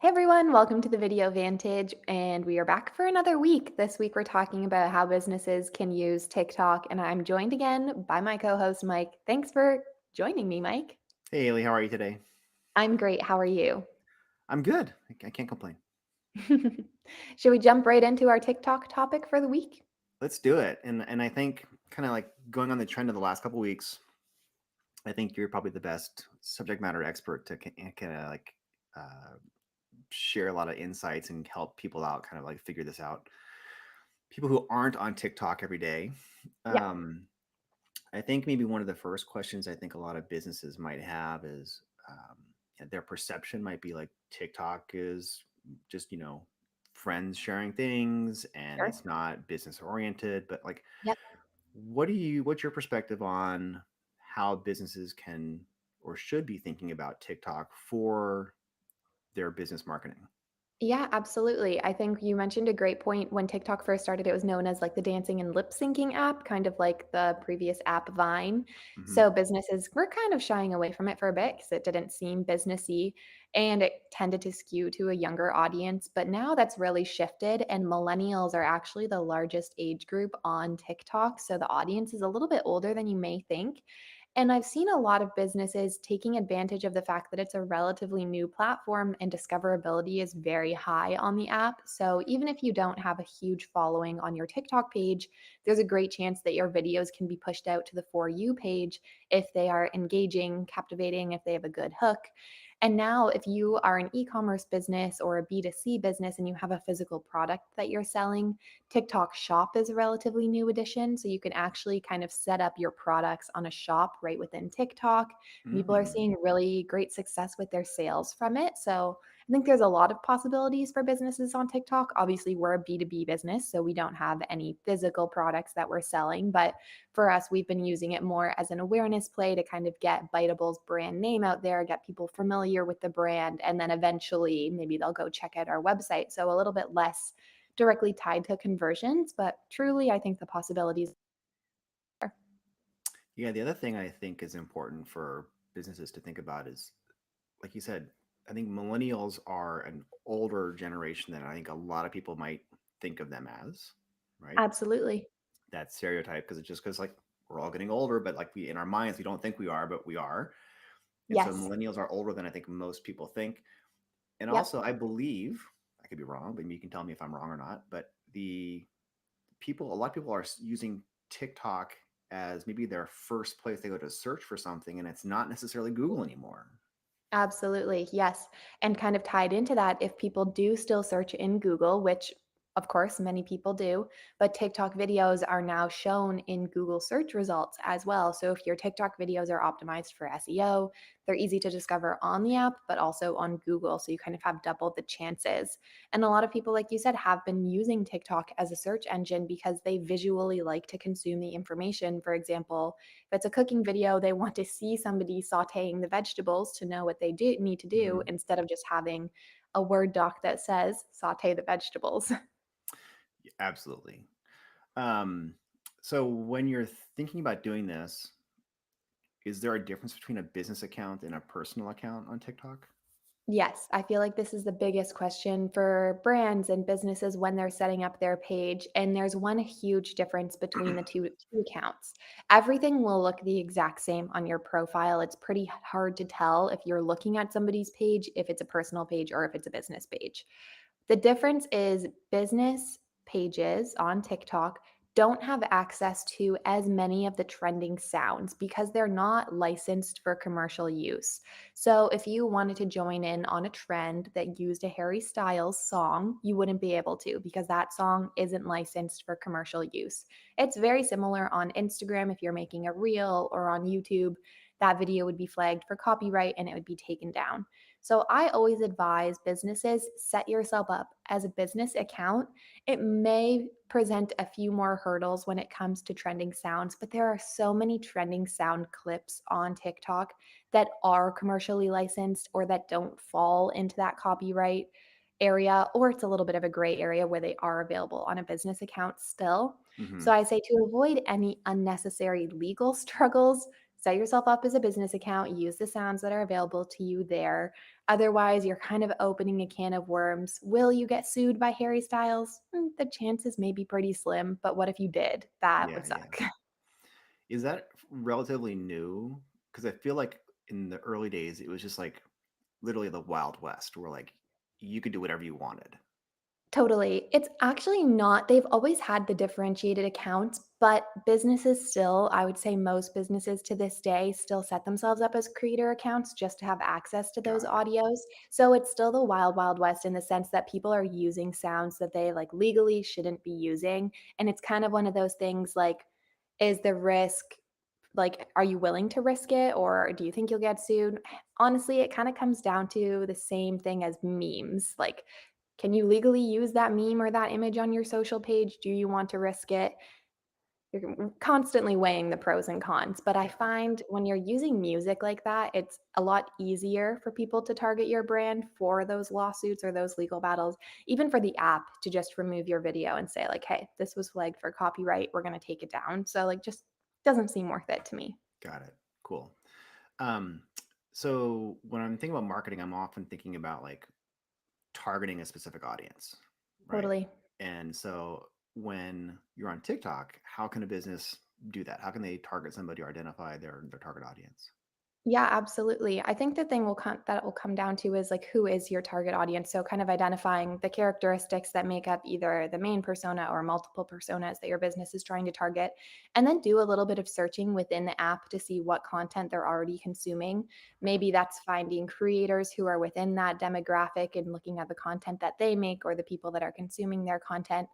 Hey everyone, welcome to the Video Vantage, and we are back for another week. This week we're talking about how businesses can use TikTok, and I'm joined again by my co-host Mike. Thanks for joining me, Mike. Hey, Haley, how are you today? I'm great. How are you? I'm good. I can't complain. Should we jump right into our TikTok topic for the week? Let's do it. And I think kind of like going on the trend of the last couple weeks, I think you're probably the best subject matter expert to kind of like uh, share a lot of insights and help people out, kind of like figure this out. People who aren't on TikTok every day. Yeah, Um, I think maybe one of the first questions I think a lot of businesses might have is their perception might be like TikTok is just, friends sharing things and sure. it's not business oriented. But like, Yep. what's your perspective on how businesses can or should be thinking about TikTok for their business marketing? Yeah, absolutely. I think you mentioned a great point. When TikTok first started, it was known as like the dancing and lip syncing app, kind of like the previous app Vine. Hmm. So businesses were kind of shying away from it for a bit because it didn't seem businessy and it tended to skew to a younger audience. But now that's really shifted, and millennials are actually the largest age group on TikTok. So the audience is a little bit older than you may think. And I've seen a lot of businesses taking advantage of the fact that it's a relatively new platform and discoverability is very high on the app. So even if you don't have a huge following on your TikTok page, there's a great chance that your videos can be pushed out to the For You page if they are engaging, captivating, if they have a good hook. And now, if you are an e commerce business or a B2C business and you have a physical product that you're selling, TikTok Shop is a relatively new addition. So you can actually kind of set up your products on a shop right within TikTok. People are Mm. seeing really great success with their sales from it. So I think there's a lot of possibilities for businesses on TikTok. Obviously, we're a B2B business, so we don't have any physical products that we're selling. But for us, we've been using it more as an awareness play to kind of get Bitable's brand name out there, get people familiar with the brand, and then eventually maybe they'll go check out our website. So a little bit less directly tied to conversions, but truly, I think the possibilities are. Yeah, the other thing I think is important for businesses to think about is, like you said, I think millennials are an older generation than I think a lot of people might think of them as, right? Absolutely. That stereotype because it's just because like we're all getting older, but like we in our minds we don't think we are, but we are. And so Yes. millennials are older than I think most people think. And Yep. also, I believe I could be wrong, but you can tell me if I'm wrong or not. But a lot of people are using TikTok as maybe their first place they go to search for something, and it's not necessarily Google anymore. Absolutely, yes. And kind of tied into that, if people do still search in Google, which of course many people do, but TikTok videos are now shown in Google search results as well. So if your TikTok videos are optimized for SEO, they're easy to discover on the app, but also on Google. So you kind of have double the chances. And a lot of people, like you said, have been using TikTok as a search engine because they visually like to consume the information. For example, if it's a cooking video, they want to see somebody sauteing the vegetables to know what they do need to do Hmm. instead of just having a Word doc that says saute the vegetables. Absolutely. Um, so when you're thinking about doing this, is there a difference between a business account and a personal account on TikTok? Yes, I feel like this is the biggest question for brands and businesses when they're setting up their page. And there's one huge difference between the two accounts. Everything will look the exact same on your profile. It's pretty hard to tell if you're looking at somebody's page, if it's a personal page or if it's a business page. The difference is business pages on TikTok don't have access to as many of the trending sounds because they're not licensed for commercial use. So if you wanted to join in on a trend that used a Harry Styles song, you wouldn't be able to because that song isn't licensed for commercial use. It's very similar on Instagram if you're making a reel or on YouTube. That video would be flagged for copyright and it would be taken down. So I always advise businesses set yourself up as a business account. It may present a few more hurdles when it comes to trending sounds, but there are so many trending sound clips on TikTok that are commercially licensed or that don't fall into that copyright area, or it's a little bit of a gray area where they are available on a business account still. So Hmm. I say to avoid any unnecessary legal struggles, set yourself up as a business account, use the sounds that are available to you there. Otherwise, you're kind of opening a can of worms. Will you get sued by Harry Styles? The chances may be pretty slim, but what if you did? That Yeah, would yeah. suck. Is that relatively new? Because I feel like in the early days, it was just like literally the Wild West, where like you could do whatever you wanted. Totally. It's actually not, they've always had the differentiated accounts, but businesses still, I would say most businesses to this day still set themselves up as creator accounts just to have access to those Got it. audios. So it's still the wild, wild west in the sense that people are using sounds that they like legally shouldn't be using. And it's kind of one of those things like, is the risk like, are you willing to risk it or do you think you'll get sued? Honestly, it kind of comes down to the same thing as memes. Like, can you legally use that meme or that image on your social page? Do you want to risk it? You're constantly weighing the pros and cons, but I Got it. find when you're using music like that, it's a lot easier for people to target your brand for those lawsuits or those legal battles, even for the app to just remove your video and say like, "Hey, this was flagged for copyright. We're going to take it down." So like just doesn't seem worth it to me. Got it. Cool. Um, so when I'm thinking about marketing, I'm often thinking about like targeting a specific audience, right? Totally. And so when you're on TikTok, how can a business do that? How can they target somebody or identify their target audience? Yeah, absolutely. I think the thing that will come down to is like who is your target audience? So kind of identifying the characteristics that make up either the main persona or multiple personas that your business is trying to target. And then do a little bit of searching within the app to see what content they're already consuming. Maybe that's finding creators who are within that demographic and looking at the content that they make or the people that are consuming their content.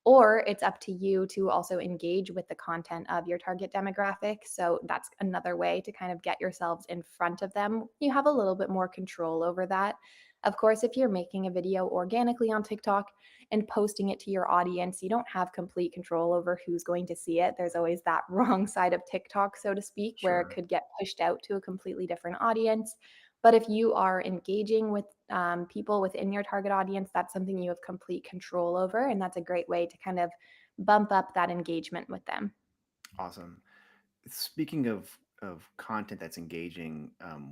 Or it's up to you to also engage with the content of your target demographic. So that's another way to kind of get yourselves in front of them. You have a little bit more control over that. Of course, if you're making a video organically on TikTok and posting it to your audience, you don't have complete control over who's going to see it. There's always that wrong side of TikTok, so to speak, where it Sure. could get pushed out to a completely different audience. But if you are engaging with people within your target audience, that's something you have complete control over. And that's a great way to kind of bump up that engagement with them. Awesome. Speaking of content that's engaging,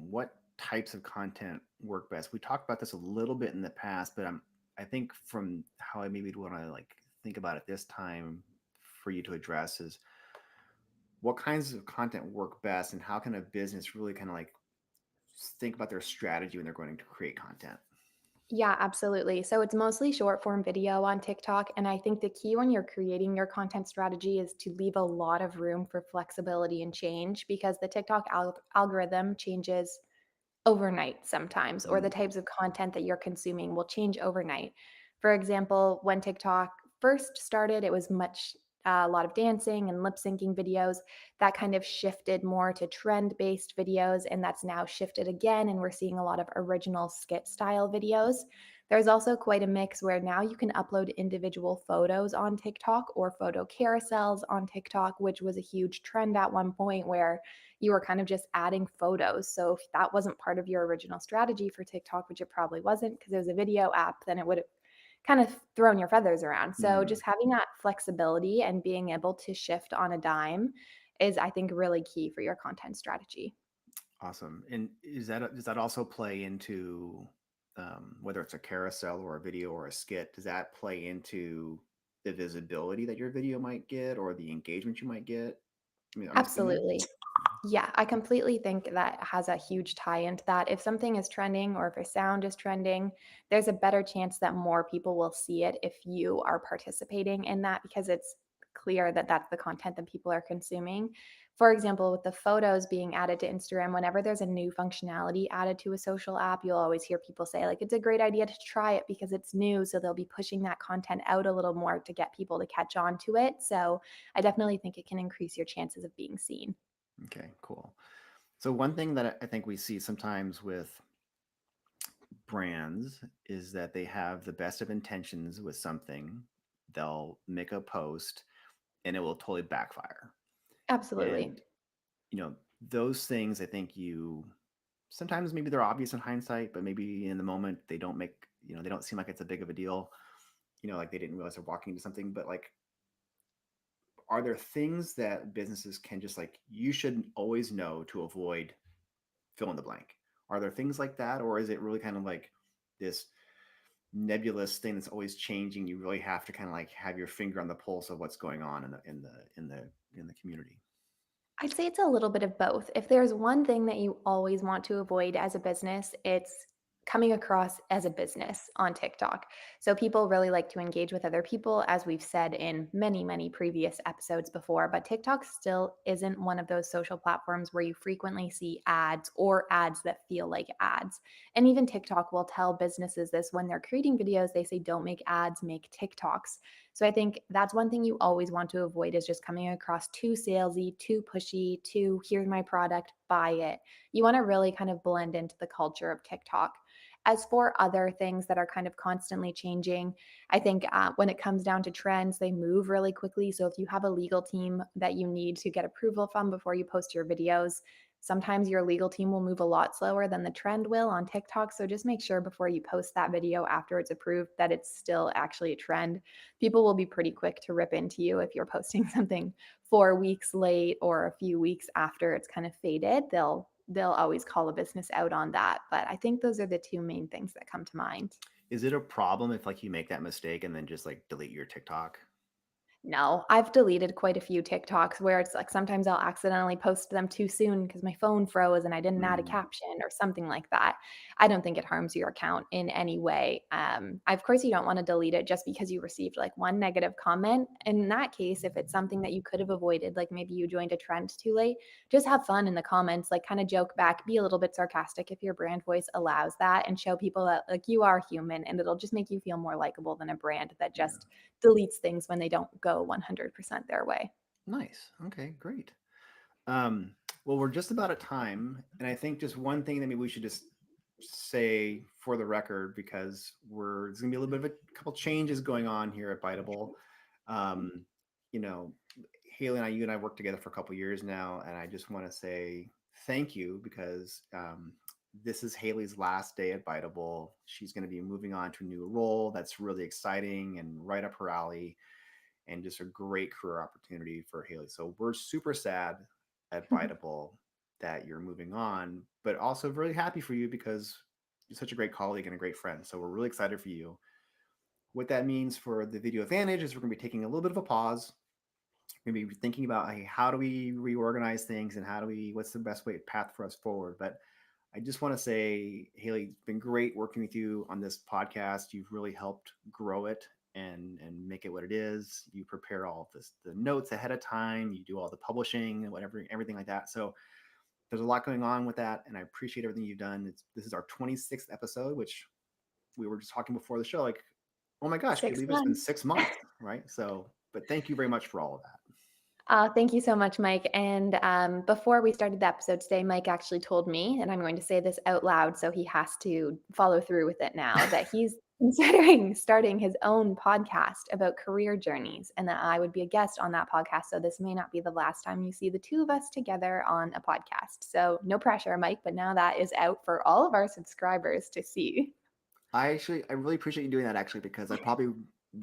what types of content work best? We talked about this a little bit in the past, but I think from how I maybe want to like think about it this time for you to address is what kinds of content work best, and how can a business really kind of like think about their strategy when they're going to create content? Yeah, absolutely. So it's mostly short form video on TikTok. And I think the key when you're creating your content strategy is to leave a lot of room for flexibility and change because the TikTok algorithm changes overnight sometimes, or the Mm, types of content that you're consuming will change overnight. For example, when TikTok first started, it was much a lot of dancing and lip syncing videos. That kind of shifted more to trend based videos, and that's now shifted again. And we're seeing a lot of original skit style videos. There's also quite a mix where now you can upload individual photos on TikTok or photo carousels on TikTok, which was a huge trend at one point where you were kind of just adding photos. So if that wasn't part of your original strategy for TikTok, which it probably wasn't because it was a video app, then it would have kind of thrown your feathers around. So mm, just having that flexibility and being able to shift on a dime is, I think, really key for your content strategy. awesome. And does that also play into whether it's a carousel or a video or a skit? Does that play into the visibility that your video might get or the engagement you might get? I mean, I'm assuming. Absolutely. Yeah, I completely think that has a huge tie into that. If something is trending or if a sound is trending, there's a better chance that more people will see it if you are participating in that because it's clear that that's the content that people are consuming. For example, with the photos being added to Instagram, whenever there's a new functionality added to a social app, you'll always hear people say, like, it's a great idea to try it because it's new. So they'll be pushing that content out a little more to get people to catch on to it. So I definitely think it can increase your chances of being seen. Okay, cool. So one thing that I think we see sometimes with brands is that they have the best of intentions with something. They'll make a post and it will totally backfire. Absolutely. And those things I think you sometimes maybe they're obvious in hindsight, but maybe in the moment they don't make, they don't seem like it's a big of a deal. Like they didn't realize they're walking into something, but like are there things that businesses can just like you should always know to avoid fill in the blank? Are there things like that, or is it really kind of like this nebulous thing that's always changing? You really have to kind of like have your finger on the pulse of what's going on in the community. I'd say it's a little bit of both. If there's one thing that you always want to avoid as a business, it's coming across as a business on TikTok. So people really like to engage with other people, as we've said in many, many previous episodes before. But TikTok still isn't one of those social platforms where you frequently see ads or ads that feel like ads. And even TikTok will tell businesses this when they're creating videos. They say, don't make ads, make TikToks. So I think that's one thing you always want to avoid is just coming across too salesy, too pushy, too here's my product, buy it. You want to really kind of blend into the culture of TikTok. As for other things that are kind of constantly changing, I think when it comes down to trends, they move really quickly. So if you have a legal team that you need to get approval from before you post your videos, sometimes your legal team will move a lot slower than the trend will on TikTok. So just make sure before you post that video after it's approved that it's still actually a trend. People will be pretty quick to rip into you if you're posting something 4 weeks late or a few weeks after it's kind of faded. They'll always call a business out on that. But I think those are the two main things that come to mind. Is it a problem if like you make that mistake and then just like delete your TikTok? No, I've deleted quite a few TikToks where it's like sometimes I'll accidentally post them too soon because my phone froze and I didn't add a Mm, caption or something like that. I don't think it harms your account in any way. Of course, you don't want to delete it just because you received like one negative comment. In that case, if it's something that you could have avoided, like maybe you joined a trend too late, just have fun in the comments, like kind of joke back, be a little bit sarcastic if your brand voice allows that, and show people that like you are human and it'll just make you feel more likable than a brand that yeah. just deletes things when they don't go 100% their way. Nice. Okay, great. Um, well, we're just about at time, and I think just one thing that maybe we should just say for the record, because there's gonna be a little bit of a couple changes going on here at Biteable. Um, you know, Haley and you and I worked together for a couple years now, and I just want to say thank you because this is Haley's last day at Biteable. She's going to be moving on to a new role that's really exciting and right up her alley and just a great career opportunity for Haley. So we're super sad at Biteable that you're moving on, but also really happy for you because you're such a great colleague and a great friend. So we're really excited for you. What that means for the Video Advantage is we're going to be taking a little bit of a pause. We're going to be thinking about, hey, how do we reorganize things and what's the best way path for us forward. But I just want to say, Haley, it's been great working with you on this podcast. You've really helped grow it and make it what it is. You prepare all of the notes ahead of time. You do all the publishing and whatever, everything like that. So there's a lot going on with that, and I appreciate everything you've done. This is our 26th episode, which we were just talking before the show. Like, oh my gosh, can you Six believe it's been months. 6 months, right? So, but thank you very much for all of that. Thank you so much, Mike. And before we started the episode today, Mike actually told me, and I'm going to say this out loud so he has to follow through with it now, that he's considering starting his own podcast about career journeys and that I would be a guest on that podcast. So this may not be the last time you see the two of us together on a podcast. So no pressure, Mike, but now that is out for all of our subscribers to see. I really appreciate you doing that actually because I probably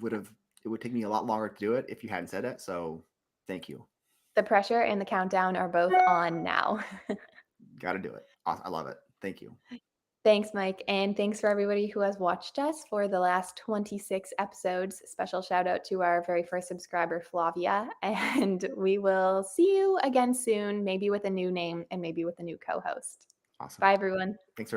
would have it would take me a lot longer to do it if you hadn't said it. So thank you. The pressure and the countdown are both on now. Got to do it. Awesome. I love it. Thank you. Thanks, Mike. And thanks for everybody who has watched us for the last 26 episodes. Special shout out to our very first subscriber, Flavia. And we will see you again soon, maybe with a new name and maybe with a new co host. Awesome. Bye, everyone. Thanks.